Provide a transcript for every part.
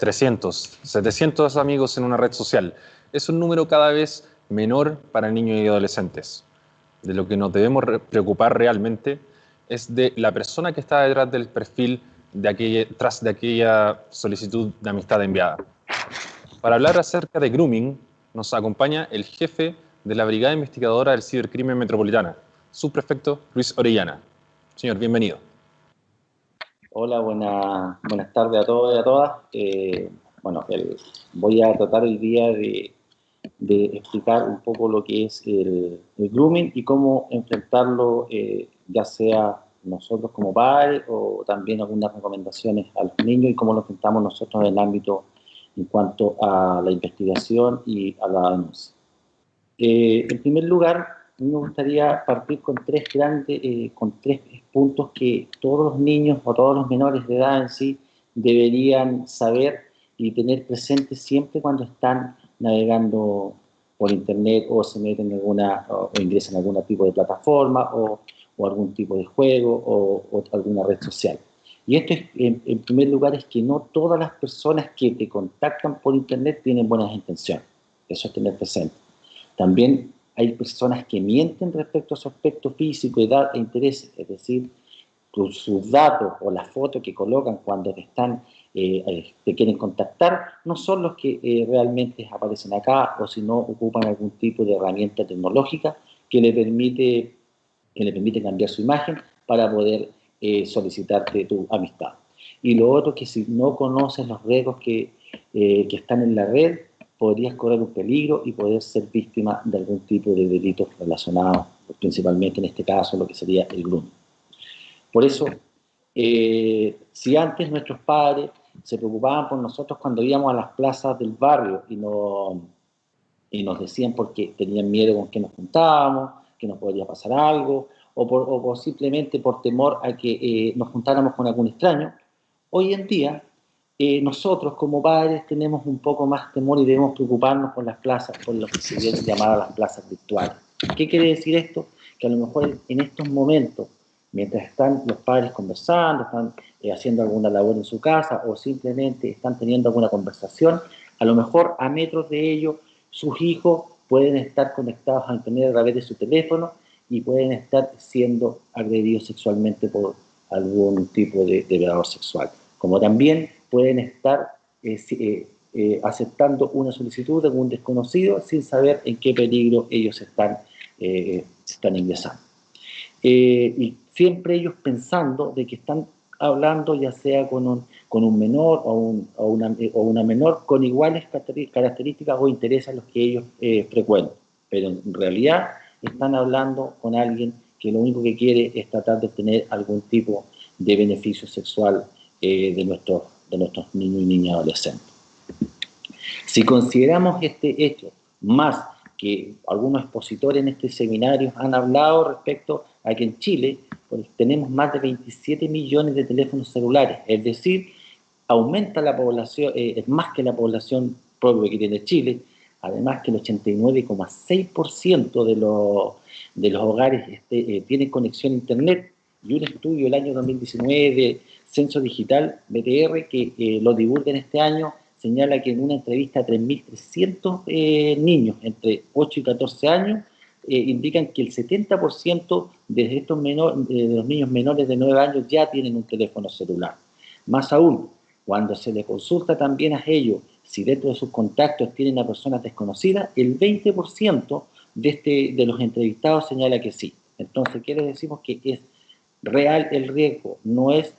300, 700 amigos en una red social. Es un número cada vez menor para niños y adolescentes. De lo que nos debemos preocupar realmente es de la persona que está detrás del perfil tras de aquella solicitud de amistad enviada. Para hablar acerca de grooming, nos acompaña el jefe de la Brigada Investigadora del Cibercrimen Metropolitana, subprefecto Luis Orellana. Señor, bienvenido. Hola, buenas tardes a todos y a todas. Voy a tratar hoy día de explicar un poco lo que es el grooming y cómo enfrentarlo, ya sea nosotros como padres o también algunas recomendaciones a los niños y cómo lo enfrentamos nosotros en el ámbito en cuanto a la investigación y a la denuncia. En primer lugar, me gustaría partir con tres puntos que todos los niños o todos los menores de edad en sí deberían saber y tener presente siempre cuando están navegando por internet o se meten en o ingresan a algún tipo de plataforma o algún tipo de juego o alguna red social. Y esto es, en primer lugar, es que no todas las personas que te contactan por internet tienen buenas intenciones. Eso es tener presente. También hay personas que mienten respecto a su aspecto físico, edad e intereses, es decir, sus datos o las fotos que colocan cuando te quieren contactar no son los que realmente aparecen acá, o si no ocupan algún tipo de herramienta tecnológica que le permite cambiar su imagen para poder solicitarte tu amistad. Y lo otro, que si no conoces los riesgos que están en la red, podrías correr un peligro y poder ser víctima de algún tipo de delitos relacionados, principalmente en este caso, lo que sería el grooming. Por eso, si antes nuestros padres se preocupaban por nosotros cuando íbamos a las plazas del barrio y nos decían porque tenían miedo con que nos juntábamos, que nos podría pasar algo, o simplemente por temor a que nos juntáramos con algún extraño, hoy en día nosotros como padres tenemos un poco más temor y debemos preocuparnos por las plazas, por lo que se viene llamar las plazas virtuales. ¿Qué quiere decir esto? Que a lo mejor en estos momentos, mientras están los padres conversando, están haciendo alguna labor en su casa o simplemente están teniendo alguna conversación, a lo mejor a metros de ellos sus hijos pueden estar conectados a internet a través de su teléfono y pueden estar siendo agredidos sexualmente por algún tipo de depredador sexual. Como también pueden estar aceptando una solicitud de algún desconocido sin saber en qué peligro ellos están ingresando. Y siempre ellos pensando de que están hablando ya sea con un menor o una menor con iguales características o intereses a los que ellos frecuentan. Pero en realidad están hablando con alguien que lo único que quiere es tratar de tener algún tipo de beneficio sexual de nuestros niños y niñas adolescentes. Si consideramos este hecho, más que algunos expositores en este seminario han hablado respecto a que en Chile tenemos más de 27 millones de teléfonos celulares, es decir, aumenta la población, es más que la población propia que tiene Chile, además que el 89,6% de los hogares tienen conexión a internet, y un estudio del año 2019 de Censo Digital, BTR, que lo divulga en este año, señala que en una entrevista a 3.300 niños entre 8 y 14 años, indican que el 70% de los niños menores de 9 años ya tienen un teléfono celular. Más aún, cuando se les consulta también a ellos si dentro de sus contactos tienen a personas desconocidas, el 20% de los entrevistados señala que sí. Entonces, ¿qué les decimos? Que es real el riesgo, no es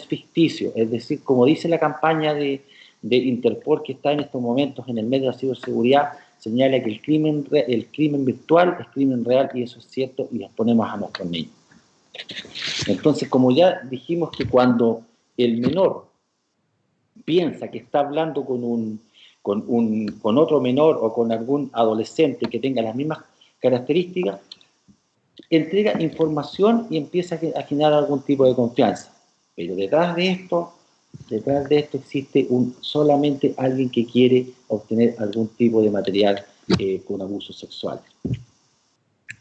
ficticio. Es decir, como dice la campaña de Interpol que está en estos momentos en el medio de la ciberseguridad, señala que el crimen virtual es crimen real, y eso es cierto, y exponemos a nuestros niños. Entonces, como ya dijimos que cuando el menor piensa que está hablando con otro menor o con algún adolescente que tenga las mismas características, entrega información y empieza a generar algún tipo de confianza. Pero detrás de esto existe solamente alguien que quiere obtener algún tipo de material con abuso sexual.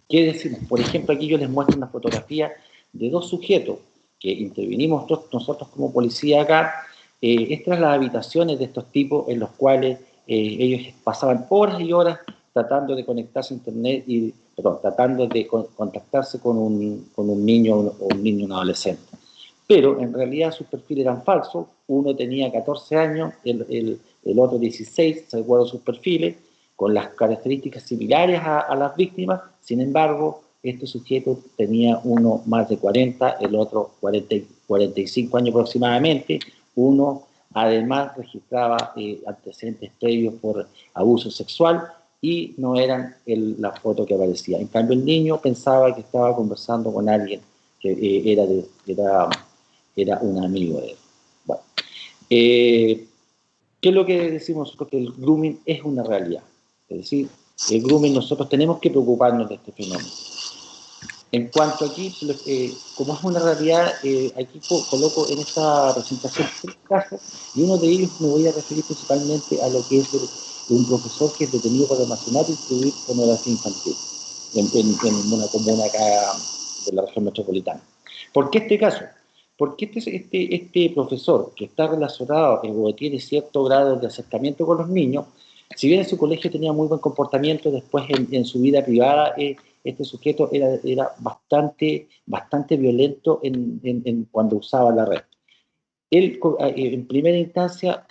¿Qué decimos? Por ejemplo, aquí yo les muestro una fotografía de dos sujetos que intervinimos nosotros como policía acá, Estas eran las habitaciones de estos tipos en los cuales ellos pasaban horas y horas tratando de conectarse a internet y, perdón, tratando de contactarse con un niño o un adolescente. Pero en realidad sus perfiles eran falsos. Uno tenía 14 años, el otro 16, se acuerdan sus perfiles, con las características similares a las víctimas. Sin embargo, este sujeto tenía uno más de 40, el otro 45 años aproximadamente. Uno además registraba antecedentes previos por abuso sexual y no eran la foto que aparecía. En cambio, el niño pensaba que estaba conversando con alguien que era un amigo de él. Bueno, ¿qué es lo que decimos nosotros? Que el grooming es una realidad. Es decir, el grooming, nosotros tenemos que preocuparnos de este fenómeno. En cuanto aquí, como es una realidad, aquí coloco en esta presentación tres casos, y uno de ellos me voy a referir principalmente a lo que es un profesor que es detenido por almacenar y distribuir pornografía infantil en una comuna acá de la región metropolitana. ¿Por qué este caso? Porque este profesor que está relacionado o tiene cierto grado de acercamiento con los niños, si bien en su colegio tenía muy buen comportamiento, después en su vida privada este sujeto era bastante violento cuando usaba la red. Él en primera instancia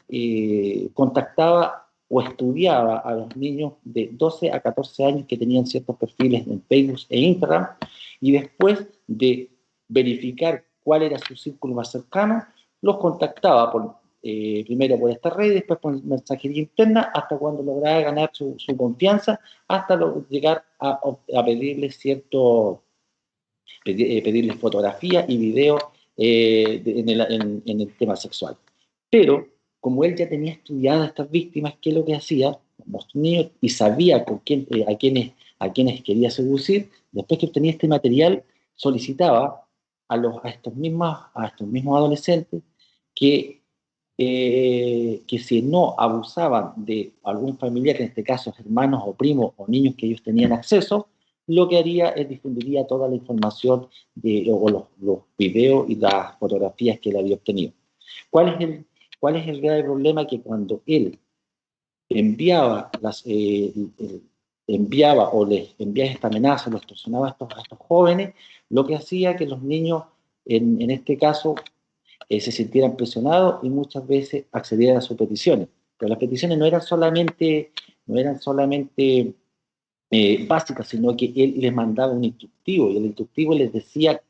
contactaba o estudiaba a los niños de 12 a 14 años que tenían ciertos perfiles en Facebook e Instagram, y después de verificar cuál era su círculo más cercano, los contactaba primero por esta red, después por mensajería interna, hasta cuando lograba ganar su confianza, hasta llegar a pedirles pedirles fotografía y video en el tema sexual. Pero, como él ya tenía estudiado a estas víctimas, ¿qué es lo que hacía? Los niños, y sabía a quienes quería seducir, después que obtenía este material, solicitaba a estos mismos adolescentes que si no abusaban de algún familiar, en este caso hermanos o primos o niños que ellos tenían acceso, lo que haría es difundiría toda la información o los videos y las fotografías que él había obtenido. ¿Cuál es el grave problema? Que cuando él enviaba o les enviaba esta amenaza, los extorsionaba a estos jóvenes, lo que hacía que los niños, en este caso, se sintieran presionados y muchas veces accedieran a sus peticiones. Pero las peticiones no eran solamente básicas, sino que él les mandaba un instructivo, y el instructivo les decía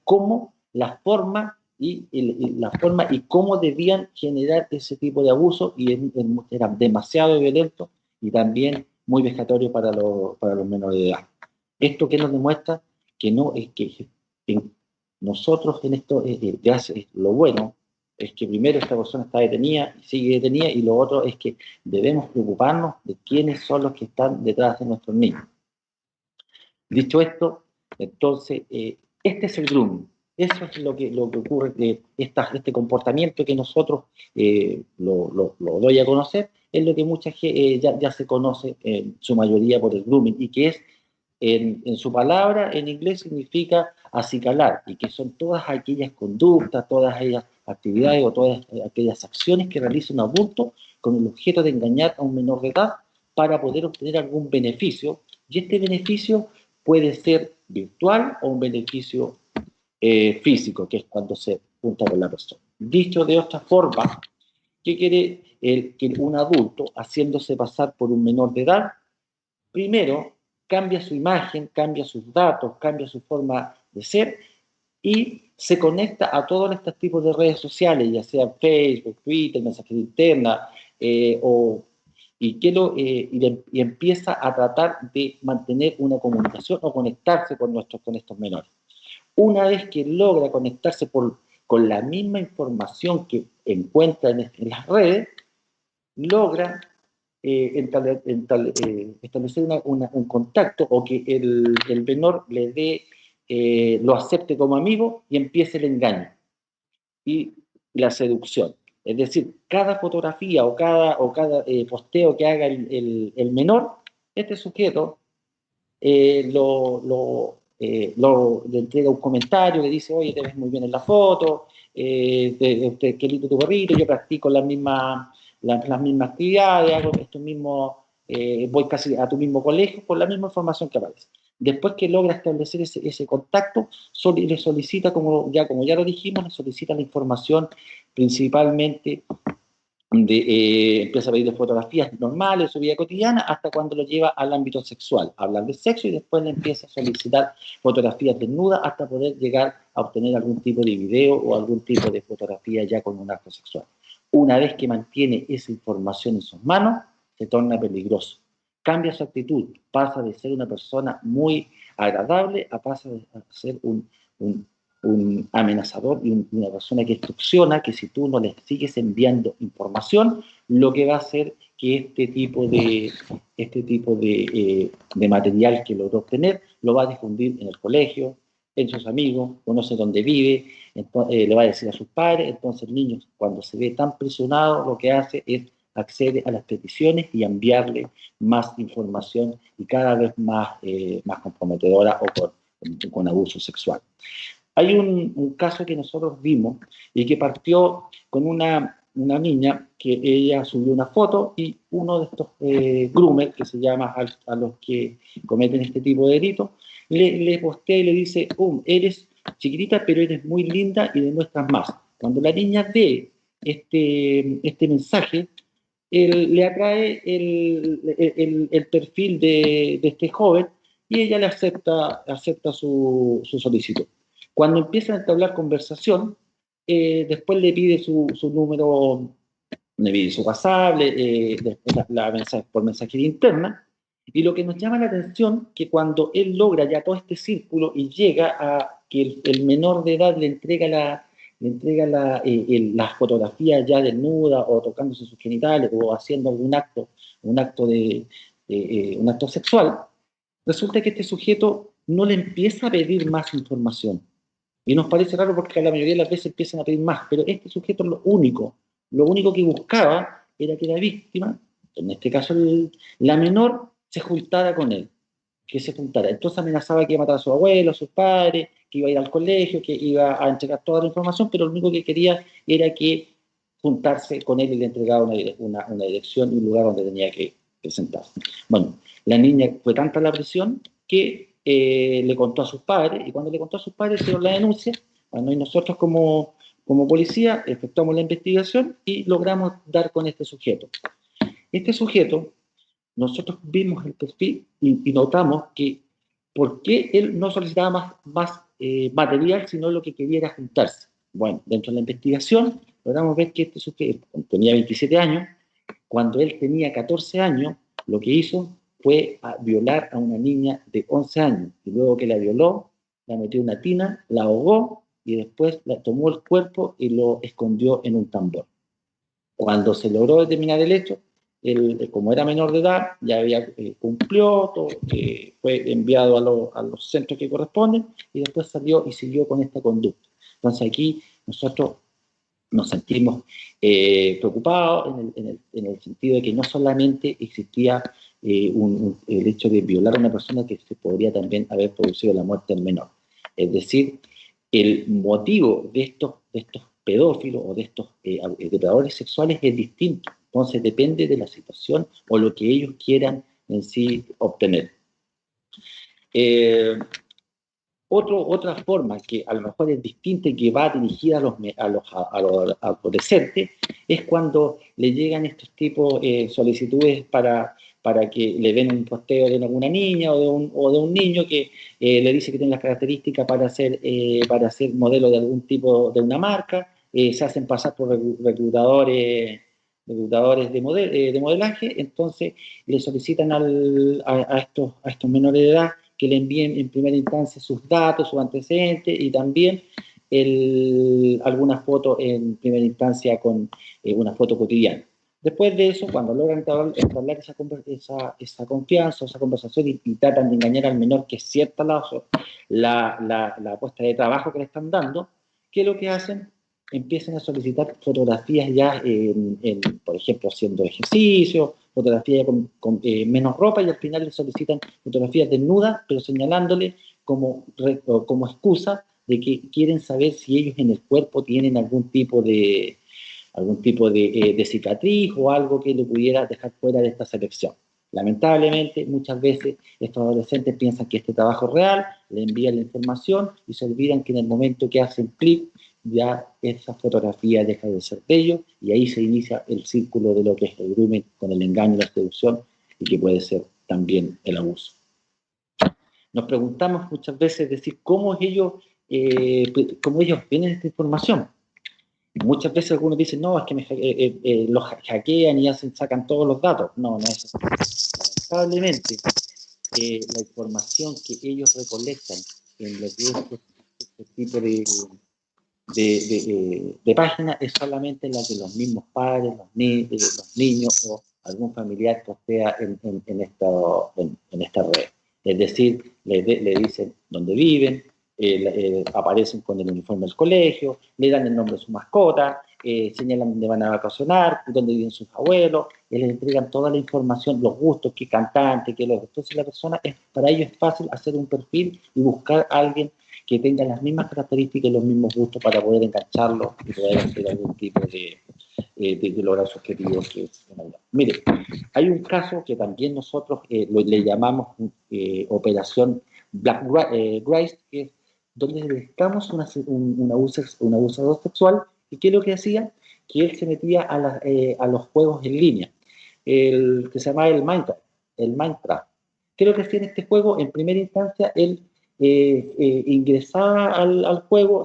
la forma y cómo debían generar ese tipo de abuso, y era demasiado violento y también muy vejatorio para los menores de edad. ¿Esto qué nos demuestra? Que no es que nosotros en esto, lo bueno es que primero esta persona está detenida y sigue detenida, y lo otro es que debemos preocuparnos de quiénes son los que están detrás de nuestros niños. Dicho esto, entonces, este es el grooming. Eso es lo que ocurre, este comportamiento que nosotros lo doy a conocer, es lo que mucha gente ya se conoce en su mayoría por el grooming, y que es, en su palabra, en inglés significa acicalar, y que son todas aquellas conductas, todas aquellas actividades o todas aquellas acciones que realiza un adulto con el objeto de engañar a un menor de edad para poder obtener algún beneficio, y este beneficio puede ser virtual o un beneficio físico, que es cuando se junta con la persona. Dicho de otra forma, ¿qué quiere que un adulto, haciéndose pasar por un menor de edad, primero cambia su imagen, cambia sus datos, cambia su forma de ser y se conecta a todos estos tipos de redes sociales, ya sea Facebook, Twitter, mensajería interna, y empieza a tratar de mantener una comunicación o conectarse con estos menores. Una vez que logra conectarse con la misma información que encuentra en las redes, logra establecer un contacto, o que el menor lo acepte como amigo, y empiece el engaño y la seducción. Es decir, cada fotografía o cada posteo que haga el menor, este sujeto le entrega un comentario, le dice, oye, te ves muy bien en la foto, qué lindo tu gorrito, yo practico las mismas actividades, hago esto mismo, voy casi a tu mismo colegio, por la misma información que aparece. Después que logra establecer ese contacto, le solicita, como ya lo dijimos, le solicita la información principalmente empieza a pedir fotografías normales de su vida cotidiana hasta cuando lo lleva al ámbito sexual, a hablar de sexo, y después le empieza a solicitar fotografías desnudas hasta poder llegar a obtener algún tipo de video o algún tipo de fotografía ya con un acto sexual. Una vez que mantiene esa información en sus manos, se torna peligroso. Cambia su actitud, pasa de ser una persona muy agradable a ser un amenazador y una persona que extorsiona, que si tú no le sigues enviando información, lo que va a hacer que este tipo de material que logró obtener lo va a difundir en el colegio, en sus amigos, conoce dónde vive, le va a decir a sus padres. Entonces el niño, cuando se ve tan presionado, lo que hace es accede a las peticiones y enviarle más información y cada vez más comprometedora o con abuso sexual. Hay un caso que nosotros vimos y que partió con una niña que ella subió una foto y uno de estos groomers, que se llama a los que cometen este tipo de delitos, le postea y le dice, eres chiquitita pero eres muy linda y demuestras más. Cuando la niña ve este mensaje, le atrae el perfil de este joven y ella le acepta su solicitud. Cuando empiezan a entablar conversación, después le pide su número, le pide su WhatsApp, por mensajería interna, y lo que nos llama la atención que cuando él logra ya todo este círculo y llega a que el menor de edad le entrega la fotografía ya desnuda o tocándose sus genitales o haciendo un acto sexual, resulta que este sujeto no le empieza a pedir más información. Y nos parece raro porque la mayoría de las veces empiezan a pedir más, pero este sujeto lo único que buscaba era que la víctima, en este caso la menor, se juntara con él, que se juntara. Entonces amenazaba que iba a matar a su abuelo, a sus padres, que iba a ir al colegio, que iba a entregar toda la información, pero lo único que quería era que juntarse con él y le entregaba una dirección y un lugar donde tenía que presentarse. Bueno, la niña fue tanta la presión que le contó a sus padres, y cuando le contó a sus padres hicieron la denuncia. Bueno, y nosotros como policía efectuamos la investigación y logramos dar con este sujeto. Este sujeto, nosotros vimos el perfil y notamos que por qué él no solicitaba más material, sino lo que quería era juntarse. Bueno, dentro de la investigación logramos ver que este sujeto tenía 27 años, cuando él tenía 14 años, lo que hizo fue violar a una niña de 11 años, y luego que la violó, la metió en una tina, la ahogó, y después la tomó el cuerpo y lo escondió en un tambor. Cuando se logró determinar el hecho, él, como era menor de edad, ya había cumplió, fue enviado a los centros que corresponden, y después salió y siguió con esta conducta. Entonces aquí nosotros nos sentimos preocupados en el sentido de que no solamente existía el hecho de violar a una persona, que se podría también haber producido la muerte del menor. Es decir, el motivo de estos pedófilos o de estos depredadores sexuales es distinto. Entonces depende de la situación o lo que ellos quieran en sí obtener. Otra forma que a lo mejor es distinta y que va dirigida a los adolescentes es cuando le llegan estos tipos de solicitudes para que le den un posteo de alguna niña o de un niño que le dice que tiene las características para ser modelo de algún tipo de una marca. Se hacen pasar por reclutadores de modelaje. Entonces le solicitan a estos menores de edad que le envíen en primera instancia sus datos, sus antecedentes, y también alguna foto en primera instancia con una foto cotidiana. Después de eso, cuando logran entablar esa confianza, esa conversación, y tratan de engañar al menor que es cierta la apuesta de trabajo que le están dando, ¿qué es lo que hacen? Empiezan a solicitar fotografías ya, por ejemplo, haciendo ejercicio, fotografías con menos ropa, y al final le solicitan fotografías desnudas, pero señalándole como excusa de que quieren saber si ellos en el cuerpo tienen algún tipo de cicatriz o algo que lo pudiera dejar fuera de esta selección. Lamentablemente, muchas veces estos adolescentes piensan que este trabajo es real, le envían la información y se olvidan que en el momento que hacen clic, ya esa fotografía deja de ser de ellos y ahí se inicia el círculo de lo que es el grooming con el engaño y la seducción y que puede ser también el abuso. Nos preguntamos muchas veces decir cómo ellos obtienen esta información. Muchas veces algunos dicen, no, es que los hackean y sacan todos los datos. No, no es así. Lamentablemente, la información que ellos recolectan en lo que es este tipo de páginas es solamente la que los mismos padres, los niños o algún familiar postea en esta red. Es decir, le dicen dónde viven, aparecen con el uniforme del colegio, le dan el nombre de su mascota, señalan dónde van a vacacionar, dónde viven sus abuelos, les entregan toda la información, los gustos, qué cantante, qué lo. Entonces la persona, para ellos es fácil hacer un perfil y buscar a alguien que tenga las mismas características y los mismos gustos para poder engancharlo y poder hacer algún tipo de lograr sus objetivos. Mire, hay un caso que también nosotros le llamamos Operación Black Grace, que es donde detectamos un abusador sexual. ¿Y qué es lo que hacía? Que él se metía a los juegos en línea, que se llamaba el Minecraft. ¿Qué es lo que hacía en este juego? En primera instancia, él ingresaba al juego,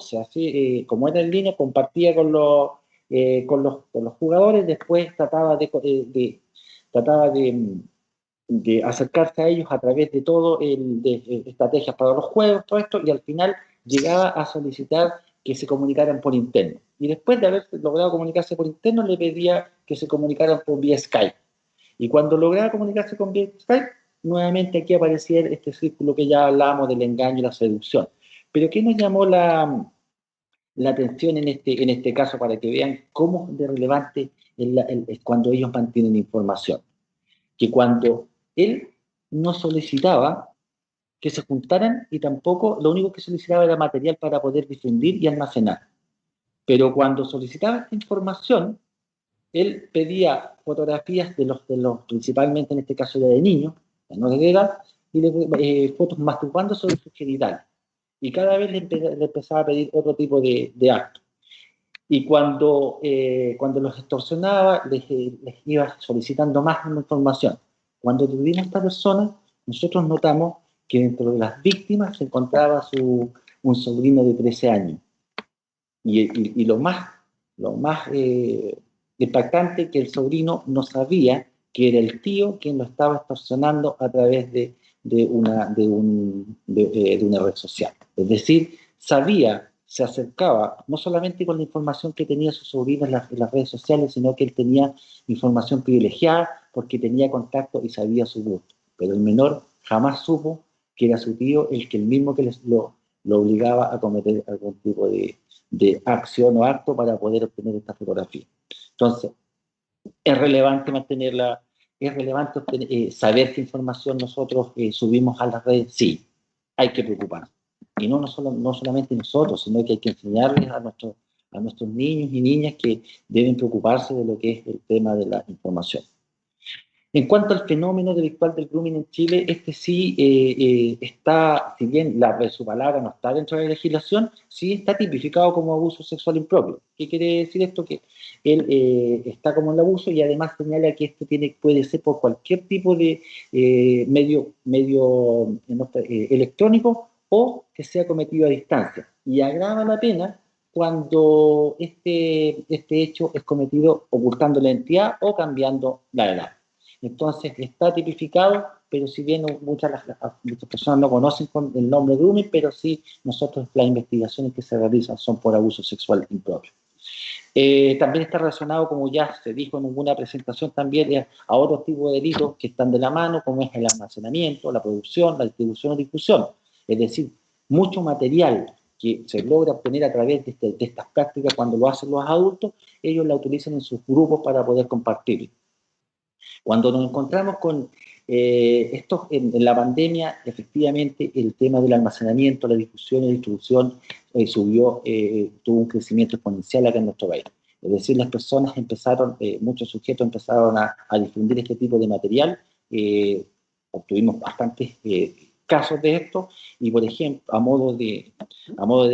como era en línea, compartía con los jugadores, después trataba de acercarse a ellos a través de de estrategias para los juegos, todo esto, y al final llegaba a solicitar que se comunicaran por interno. Y después de haber logrado comunicarse por interno, le pedía que se comunicaran por vía Skype. Y cuando lograba comunicarse con vía Skype, nuevamente aquí aparecía este círculo que ya hablábamos del engaño y la seducción. Pero ¿qué nos llamó la atención en este caso para que vean cómo de relevante es cuando ellos mantienen información? Que cuando él no solicitaba que se juntaran y tampoco lo único que solicitaba era material para poder difundir y almacenar. Pero cuando solicitaba esta información, él pedía fotografías de los principalmente en este caso de niños, menores de edad, y fotos masturbando sobre sus genitales. Y cada vez le empezaba a pedir otro tipo de actos. Y cuando los extorsionaba, les iba solicitando más información. Cuando tuvimos a esta persona, nosotros notamos que dentro de las víctimas se encontraba un sobrino de 13 años. Y lo más impactante, que el sobrino no sabía que era el tío quien lo estaba extorsionando a través de una red social. Es decir, se acercaba no solamente con la información que tenía su sobrino en las redes sociales, sino que él tenía información privilegiada porque tenía contacto y sabía su gusto. Pero el menor jamás supo que era su tío el mismo que lo obligaba a cometer algún tipo de acción o acto para poder obtener esta fotografía. Entonces, es relevante saber qué información nosotros subimos a las redes. Sí, hay que preocuparnos. Y no solamente nosotros, sino que hay que enseñarles a nuestros niños y niñas que deben preocuparse de lo que es el tema de la información. En cuanto al fenómeno delictual del grooming en Chile, este sí está, si bien su palabra no está dentro de la legislación, sí está tipificado como abuso sexual impropio. ¿Qué quiere decir esto? Que él está como el abuso y además señala que esto puede ser por cualquier tipo de medio electrónico o que sea cometido a distancia. Y agrava la pena cuando este hecho es cometido ocultando la identidad o cambiando la edad. Entonces está tipificado, pero si bien muchas personas no conocen con el nombre de grooming, pero sí nosotros las investigaciones que se realizan son por abuso sexual impropio. También está relacionado, como ya se dijo en alguna presentación, también a otros tipos de delitos que están de la mano, como es el almacenamiento, la producción, la distribución o difusión. Es decir, mucho material que se logra obtener a través de estas prácticas cuando lo hacen los adultos, ellos la utilizan en sus grupos para poder compartirlo. Cuando nos encontramos con Esto en la pandemia, efectivamente, el tema del almacenamiento, la difusión y distribución tuvo un crecimiento exponencial acá en nuestro país. Es decir, las personas empezaron, muchos sujetos empezaron a difundir este tipo de material. Obtuvimos bastantes casos de esto, y por ejemplo, a modo de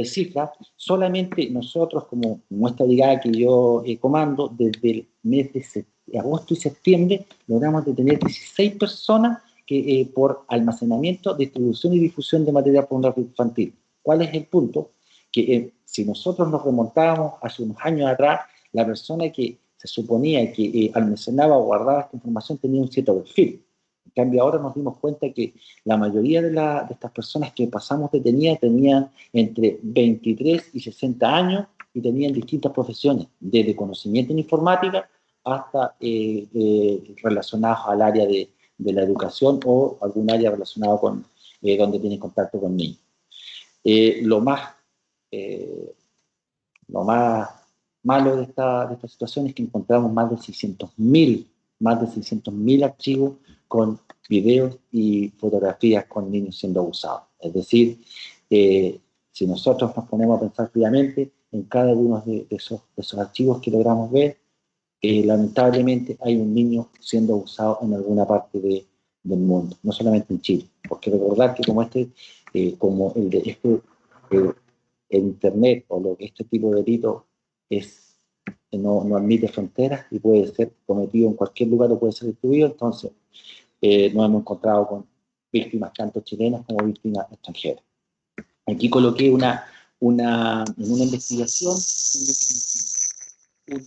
cifra, solamente nosotros, como nuestra brigada que yo comando, desde el mes de agosto y septiembre, logramos detener 16 personas que, por almacenamiento, distribución y difusión de material pornográfico infantil. ¿Cuál es el punto? Que si nosotros nos remontábamos hace unos años atrás, la persona que se suponía que almacenaba o guardaba esta información tenía un cierto perfil. En cambio, ahora nos dimos cuenta que la mayoría de estas personas que pasamos detenidas tenían entre 23 y 60 años y tenían distintas profesiones, desde conocimiento en informática hasta relacionados al área de la educación o algún área relacionada con donde tienen contacto con niños. Lo más malo de esta situación es que encontramos más de 600.000 archivos con videos y fotografías con niños siendo abusados. Es decir, si nosotros nos ponemos a pensar fríamente en cada uno de esos archivos que logramos ver, lamentablemente hay un niño siendo abusado en alguna parte del mundo, no solamente en Chile. Porque recordar que como el Internet o este tipo de delito no admite fronteras y puede ser cometido en cualquier lugar o puede ser distribuido, entonces nos hemos encontrado con víctimas tanto chilenas como víctimas extranjeras. Aquí coloqué en una investigación un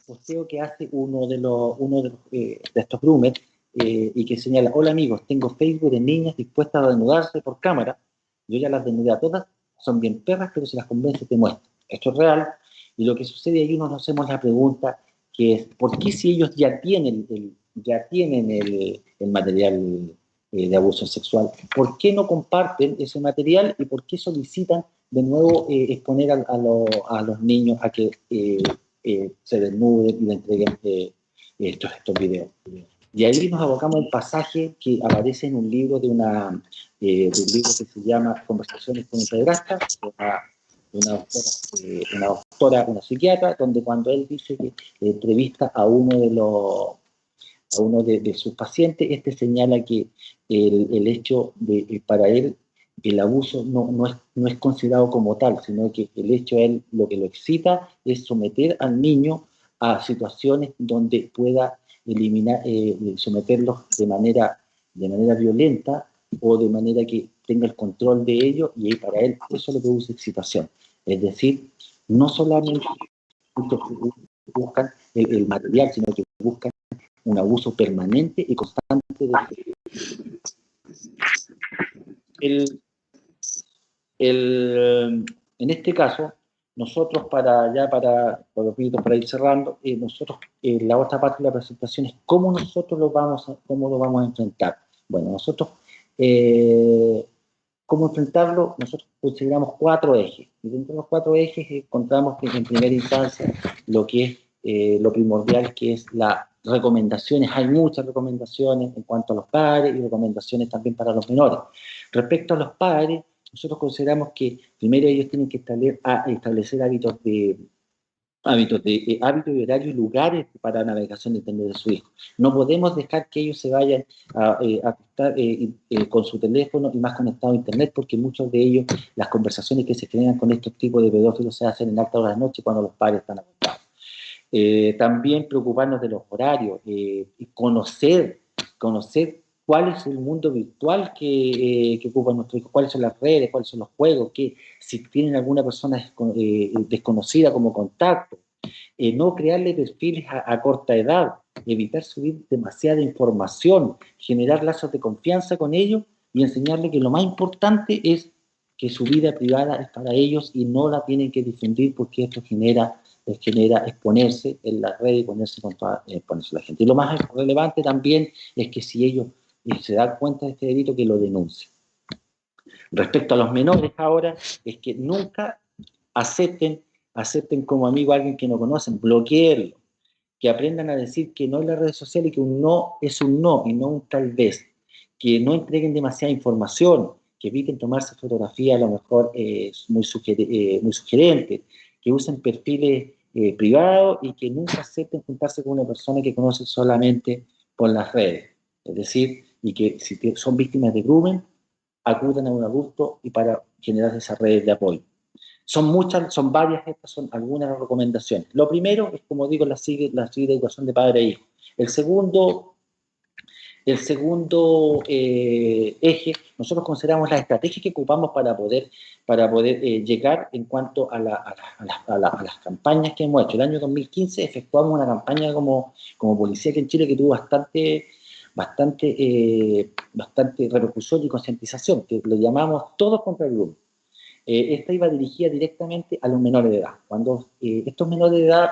posteo que hace uno de estos groomers y que señala: hola amigos, tengo Facebook de niñas dispuestas a desnudarse por cámara, yo ya las desnudé a todas, son bien perras, pero si las convence te muestro. Esto es real, y lo que sucede ahí, nos hacemos la pregunta, que es: ¿por qué, si ellos ya tienen el material de abuso sexual, por qué no comparten ese material y por qué solicitan de nuevo exponer a los niños a que se desnuden y le entreguen estos videos? Y ahí nos abocamos a un pasaje que aparece en un libro de un libro que se llama Conversaciones con un pederasta, una psiquiatra, donde cuando él dice que entrevista a uno de sus pacientes, señala que el hecho de, para él, el abuso no es considerado como tal, sino que el hecho a él lo que lo excita es someter al niño a situaciones donde pueda someterlos de manera violenta o de manera que tenga el control de ellos, y para él eso le produce excitación. Es decir, no solamente buscan el material, sino que buscan un abuso permanente y constante en este caso, nosotros para ir cerrando, nosotros la otra parte de la presentación es cómo lo vamos a enfrentar. Bueno, nosotros cómo enfrentarlo, nosotros consideramos 4 ejes, y dentro de los 4 ejes encontramos que en primera instancia lo que es lo primordial, que es las recomendaciones. Hay muchas recomendaciones en cuanto a los padres y recomendaciones también para los menores. Respecto a los padres, nosotros consideramos que primero ellos tienen que establecer hábitos y horarios y lugares para navegación de internet de su hijo. No podemos dejar que ellos se vayan a acostar con su teléfono y más conectado a internet, porque muchos de ellos, las conversaciones que se generan con estos tipos de pedófilos se hacen en altas horas de la noche cuando los padres están acostados. También preocuparnos de los horarios, conocer cuál es el mundo virtual que ocupan nuestros hijos, cuáles son las redes, cuáles son los juegos, si tienen alguna persona desconocida como contacto. No crearle perfiles a corta edad, evitar subir demasiada información, generar lazos de confianza con ellos y enseñarle que lo más importante es que su vida privada es para ellos y no la tienen que difundir, porque esto les genera exponerse en la red y ponerse a la gente. Y lo más relevante también es que si ellos se dan cuenta de este delito, que lo denuncien. Respecto a los menores ahora, es que nunca acepten como amigo a alguien que no conocen, bloqueenlo. que aprendan a decir que no en las redes sociales y que un no es un no y no un tal vez, que no entreguen demasiada información, que eviten tomarse fotografía a lo mejor muy sugerente, que usen perfiles privados y que nunca acepten juntarse con una persona que conocen solamente por las redes. Es decir, y que si son víctimas de grooming, acudan a un adulto y para generar esas redes de apoyo. Son muchas, son varias, estas son algunas recomendaciones. Lo primero es, como digo, la educación de padre e hijo. El segundo eje, nosotros consideramos las estrategias que ocupamos para poder llegar en cuanto a las campañas que hemos hecho. El año 2015 efectuamos una campaña como policía aquí en Chile que tuvo bastante repercusión y concientización, que lo llamamos Todos contra el Grooming. Esta iba dirigida directamente a los menores de edad. Cuando estos menores de edad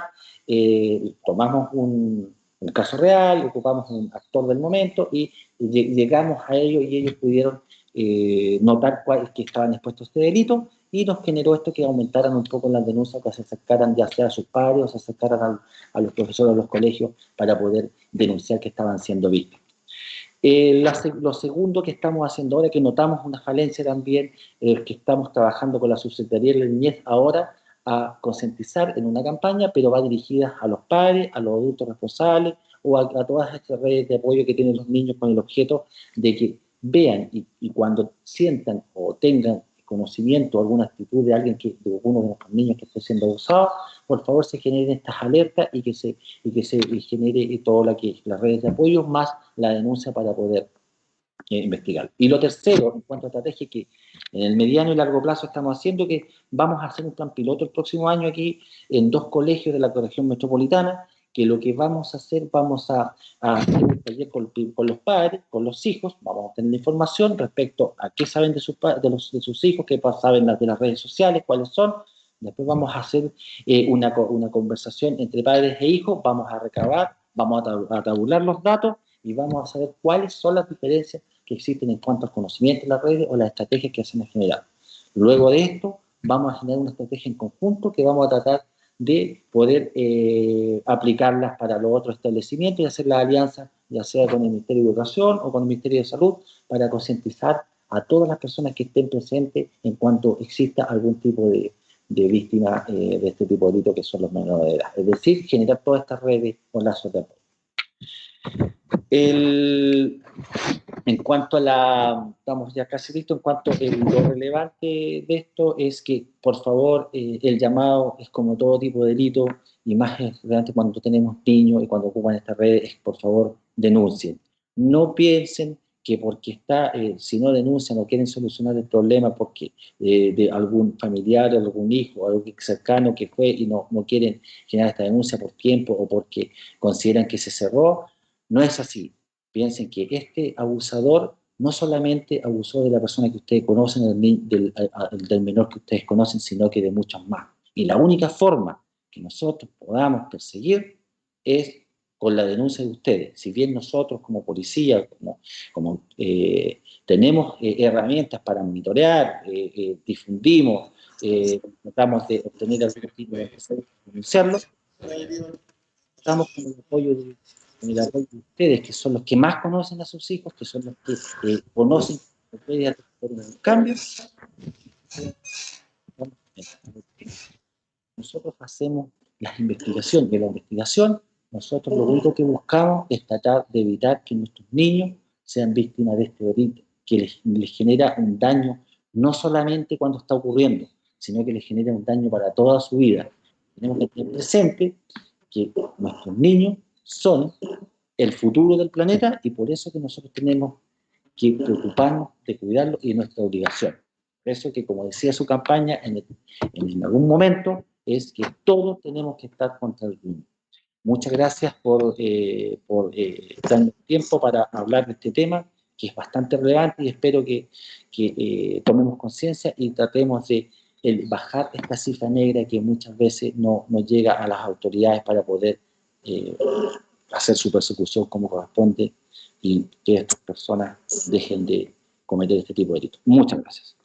tomamos un caso real, ocupamos un actor del momento y llegamos a ellos y ellos pudieron notar que estaban expuestos a este delito y nos generó esto que aumentaran un poco las denuncias, que se acercaran ya sea a sus padres o se acercaran a los profesores de los colegios para poder denunciar que estaban siendo víctimas. Lo segundo que estamos haciendo ahora, que notamos una falencia también, que estamos trabajando con la Subsecretaría de la Niñez ahora a concientizar en una campaña, pero va dirigida a los padres, a los adultos responsables o a todas estas redes de apoyo que tienen los niños con el objeto de que vean y cuando sientan o tengan conocimiento o alguna actitud de alguien de uno de nuestros niños que esté siendo abusado, por favor se generen estas alertas y que se genere todas las redes de apoyo más la denuncia para poder investigar. Y lo tercero, en cuanto a estrategia, que en el mediano y largo plazo estamos haciendo, que vamos a hacer un plan piloto el próximo año aquí en 2 colegios de la región metropolitana, que lo que vamos a hacer, vamos a hacer un taller con los padres, con los hijos, vamos a tener información respecto a qué saben de sus hijos, qué saben de las redes sociales, cuáles son. Después vamos a hacer una conversación entre padres e hijos, vamos a recabar, vamos a tabular los datos y vamos a saber cuáles son las diferencias que existen en cuanto al conocimiento de las redes o las estrategias que hacen en general. Luego de esto, vamos a generar una estrategia en conjunto que vamos a tratar de poder aplicarlas para los otros establecimientos y hacer la alianza, ya sea con el Ministerio de Educación o con el Ministerio de Salud, para concientizar a todas las personas que estén presentes en cuanto exista algún tipo de víctima de este tipo de delito que son los menores de edad. Es decir, generar todas estas redes o lazos de apoyo. En cuanto a estamos ya casi listos, en cuanto a lo relevante de esto es que, por favor, el llamado es como todo tipo de delito, y más relevante cuando tenemos niños y cuando ocupan estas redes, es por favor, denuncien. No piensen que porque si no denuncian o quieren solucionar el problema porque de algún familiar, o algún hijo, o algún cercano que fue y no quieren generar esta denuncia por tiempo o porque consideran que se cerró, no es así. Piensen que este abusador no solamente abusó de la persona que ustedes conocen, del menor que ustedes conocen, sino que de muchos más. Y la única forma que nosotros podamos perseguir es con la denuncia de ustedes. Si bien nosotros como policía, tenemos herramientas para monitorear, difundimos, tratamos de obtener algún tipo de denunciarlo, estamos con el apoyo de ustedes, que son los que más conocen a sus hijos, que son los que conocen que puede hacer un cambio. Nosotros hacemos las investigaciones. De la investigación, nosotros lo único que buscamos es tratar de evitar que nuestros niños sean víctimas de este delito, que les genera un daño no solamente cuando está ocurriendo, sino que les genera un daño para toda su vida. Tenemos que tener presente que nuestros niños son el futuro del planeta y por eso que nosotros tenemos que preocuparnos de cuidarlo y es nuestra obligación. Por eso que, como decía su campaña, en algún momento es que todos tenemos que estar contra el niño. Muchas gracias por darme tiempo para hablar de este tema, que es bastante relevante y espero que tomemos conciencia y tratemos de bajar esta cifra negra que muchas veces no llega a las autoridades para poder hacer su persecución como corresponde y que estas personas dejen de cometer este tipo de delitos. Muchas gracias.